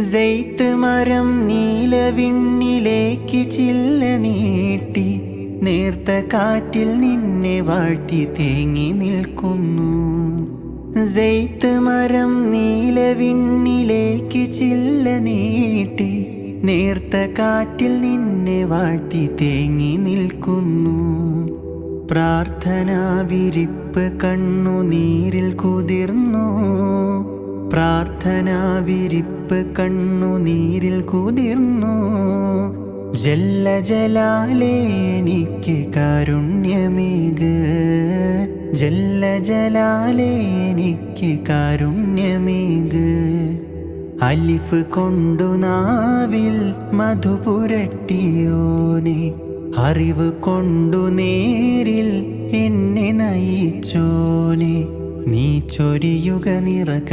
സെയ്ത്ത് മരം നീലവിണ്ണിലേക്ക് ചില്ല നീട്ടി നേർത്ത കാറ്റിൽ നിന്നെ വാഴ്ത്തി തേങ്ങി നിൽക്കുന്നു. സെയ്ത്ത് മരം നീലവിണ്ണിലേക്ക് ചില്ല നീട്ടി നേർത്ത കാറ്റിൽ നിന്നെ വാഴ്ത്തി തേങ്ങി നിൽക്കുന്നു. പ്രാർത്ഥനാ വിരിപ്പ് കണ്ണുനീരിൽ കുതിർന്നു. പ്രാർത്ഥനാ വിരിപ്പ് കണ്ണുനീരിൽ കുതിർന്നു. ജല്ല ജലാലേ എനിക്ക് കാരുണ്യമേക്. ജല്ല ജലാലേ എനിക്ക് കാരുണ്യമേക്. അലിഫ് കൊണ്ടു നാവിൽ മധുപുരട്ടിയോനെ, അറിവ് കൊണ്ടു നേരിൽ എന്നെ നയിച്ചോനെ, നീ ചൊരിയുക നിറകതിരുകളീര